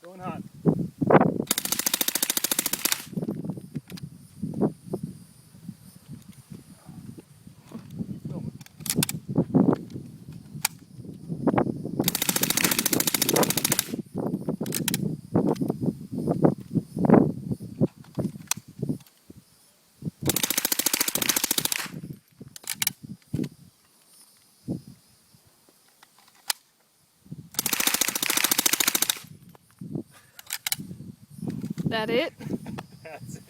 Going hot. Keep filming. That it? That's it.